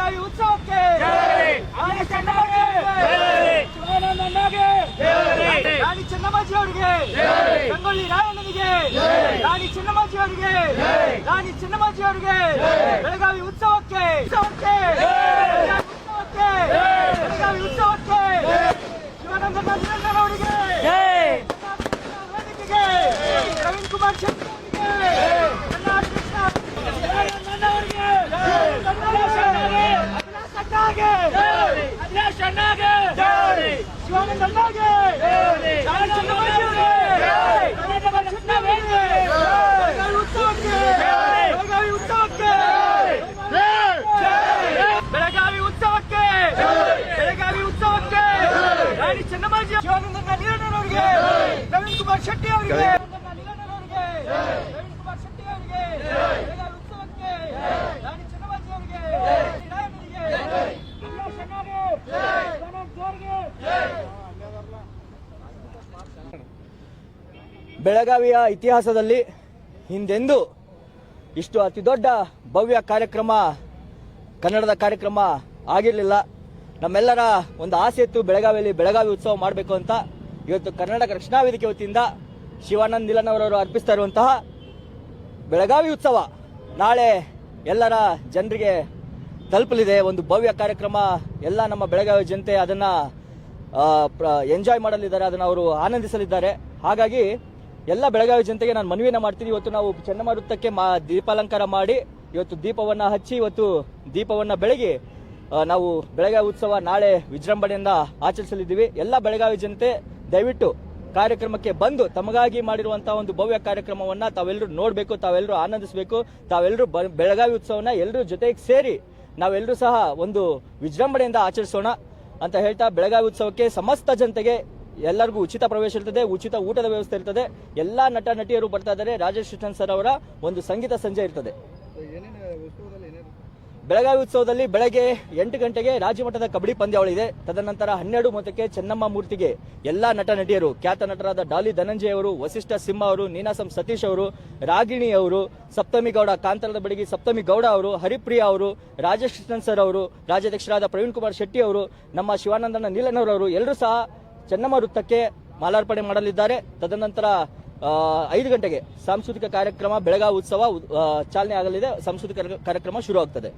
ಬೆಳಗಾವಿ ಉತ್ಸವಕ್ಕೆ ರಾಣಿ ಚೆನ್ನಮ್ಮಾಜಿ ಅವರಿಗೆ, ಸಂಗೊಳ್ಳಿ ರಾಯಣ್ಣನಿಗೆ, ರಾಣಿ ಚೆನ್ನಮ್ಮಾಜಿ ಅವರಿಗೆ, ರಾಣಿ ಚೆನ್ನಮ್ಮಾಜಿ ಅವರಿಗೆ, ಬೆಳಗಾವಿ ಉತ್ಸವಕ್ಕೆ ಬೆಳಗಾವಿ ಉತ್ಸವಕ್ಕೆ ಶಿವಾನಂದ ಅವರಿಗೆ, ಪ್ರವೀಣ್ ಕುಮಾರ್ ಶೆಟ್ಟಿ ಬೆಳಗಾವಿ ಉತ್ಸವಕ್ಕೆ ರಾಣಿ ಚೆನ್ನಮ್ಮಾಜಿ, ಶಿವಾನಂದ ನೀಲಣ್ಣನವರಿಗೆ, ಪ್ರವೀಣ್ ಕುಮಾರ್ ಶೆಟ್ಟಿ ಅವರಿಗೆ, ಬೆಳಗಾವಿ ಉತ್ಸವಕ್ಕೆ ರಾಣಿ ಚೆನ್ನಮ್ಮಾಜಿ ಅವರಿಗೆ, ಬೆಳಗಾವಿಯ ಇತಿಹಾಸದಲ್ಲಿ ಹಿಂದೆಂದೂ ಇಷ್ಟು ಅತಿ ದೊಡ್ಡ ಭವ್ಯ ಕಾರ್ಯಕ್ರಮ, ಕನ್ನಡದ ಕಾರ್ಯಕ್ರಮ ಆಗಿರಲಿಲ್ಲ. ನಮ್ಮೆಲ್ಲರ ಒಂದು ಆಸೆ ಇತ್ತು ಬೆಳಗಾವಿಯಲ್ಲಿ ಬೆಳಗಾವಿ ಉತ್ಸವ ಮಾಡಬೇಕು ಅಂತ. ಇವತ್ತು ಕರ್ನಾಟಕ ರಕ್ಷಣಾ ವೇದಿಕೆ ವತಿಯಿಂದ ಶಿವಾನಂದ ನೀಲಣ್ಣವರವರು ಅರ್ಪಿಸ್ತಾ ಇರುವಂತಹ ಬೆಳಗಾವಿ ಉತ್ಸವ ನಾಳೆ ಎಲ್ಲರ ಜನರಿಗೆ ತಲುಪಲಿದೆ. ಒಂದು ಭವ್ಯ ಕಾರ್ಯಕ್ರಮ, ಎಲ್ಲ ನಮ್ಮ ಬೆಳಗಾವಿ ಜನತೆ ಅದನ್ನ ಎಂಜಾಯ್ ಮಾಡಲಿದ್ದಾರೆ, ಅದನ್ನು ಅವರು ಆನಂದಿಸಲಿದ್ದಾರೆ. ಹಾಗಾಗಿ ಎಲ್ಲ ಬೆಳಗಾವಿ ಜನತೆಗೆ ನಾನು ಮನವಿಯನ್ನು ಮಾಡ್ತೀನಿ. ಇವತ್ತು ನಾವು ಚೆನ್ನಮ್ಮ ವೃತ್ತಕ್ಕೆ ದೀಪಾಲಂಕಾರ ಮಾಡಿ ಇವತ್ತು ದೀಪವನ್ನು ಹಚ್ಚಿ ಇವತ್ತು ದೀಪವನ್ನು ಬೆಳಗಿ ನಾವು ಬೆಳಗಾವಿ ಉತ್ಸವ ನಾಳೆ ವಿಜೃಂಭಣೆಯಿಂದ ಆಚರಿಸಲಿದ್ದೀವಿ. ಎಲ್ಲ ಬೆಳಗಾವಿ ಜನತೆ ದಯವಿಟ್ಟು ಕಾರ್ಯಕ್ರಮಕ್ಕೆ ಬಂದು ತಮಗಾಗಿ ಮಾಡಿರುವಂತಹ ಒಂದು ಭವ್ಯ ಕಾರ್ಯಕ್ರಮವನ್ನ ತಾವೆಲ್ಲರೂ ನೋಡಬೇಕು, ತಾವೆಲ್ಲರೂ ಆನಂದಿಸಬೇಕು. ತಾವೆಲ್ಲರೂ ಬೆಳಗಾವಿ ಉತ್ಸವನ ಎಲ್ಲರೂ ಜೊತೆಗೆ ಸೇರಿ ನಾವೆಲ್ಲರೂ ಸಹ ಒಂದು ವಿಜೃಂಭಣೆಯಿಂದ ಆಚರಿಸೋಣ ಅಂತ ಹೇಳ್ತಾ, ಬೆಳಗಾವಿ ಉತ್ಸವಕ್ಕೆ ಸಮಸ್ತ ಜನತೆಗೆ ಎಲ್ಲರಿಗೂ ಉಚಿತ ಪ್ರವೇಶ ಇರ್ತದೆ, ಉಚಿತ ಊಟದ ವ್ಯವಸ್ಥೆ ಇರ್ತದೆ. ಎಲ್ಲಾ ನಟ ನಟಿಯರು ಬರ್ತಾ ಇದ್ದಾರೆ. ರಾಜೇಶ್ ಕೃಷ್ಣನ್ ಸರ್ ಅವರ ಒಂದು ಸಂಗೀತ ಸಂಜೆ ಇರ್ತದೆ. ಬೆಳಗಾವಿ ಉತ್ಸವದಲ್ಲಿ ಬೆಳಗ್ಗೆ 8 ಗಂಟೆಗೆ ರಾಜ್ಯಮಟ್ಟದ ಕಬಡ್ಡಿ ಪಂದ್ಯಾವಳಿ ಇದೆ. ತದನಂತರ 12:30ಕ್ಕೆ ಚೆನ್ನಮ್ಮ ಮೂರ್ತಿಗೆ ಎಲ್ಲಾ ನಟ ನಟಿಯರು, ಖ್ಯಾತ ನಟರಾದ ಡಾಲಿ ಧನಂಜಯ ಅವರು, ವಸಿಷ್ಠ ಸಿಂಹ ಅವರು, ನೀನಾಸಂ ಸತೀಶ್ ಅವರು, ರಾಗಿಣಿ ಅವರು, ಸಪ್ತಮಿ ಗೌಡ, ಕಾಂತರದ ಬೆಡಗಿ ಸಪ್ತಮಿ ಗೌಡ ಅವರು, ಹರಿಪ್ರಿಯಾ ಅವರು, ರಾಜೇಶ್ ಕೃಷ್ಣನ್ ಸರ್ ಅವರು, ರಾಜ್ಯಾಧ್ಯಕ್ಷರಾದ ಪ್ರವೀಣ್ ಕುಮಾರ್ ಶೆಟ್ಟಿ ಅವರು, ನಮ್ಮ ಶಿವಾನಂದನ ನೀಲಣ್ಣವರವರು ಎಲ್ಲರೂ ಸಹ ಚೆನ್ನಮ್ಮ ವೃತ್ತಕ್ಕೆ ಮಾಲಾರ್ಪಣೆ ಮಾಡಲಿದ್ದಾರೆ. ತದನಂತರ 5 ಗಂಟೆಗೆ ಸಾಂಸ್ಕೃತಿಕ ಕಾರ್ಯಕ್ರಮ ಬೆಳಗಾವಿ ಉತ್ಸವ ಚಾಲನೆ ಆಗಲಿದೆ. ಸಾಂಸ್ಕೃತಿಕ ಕಾರ್ಯಕ್ರಮ ಶುರು ಆಗ್ತದೆ.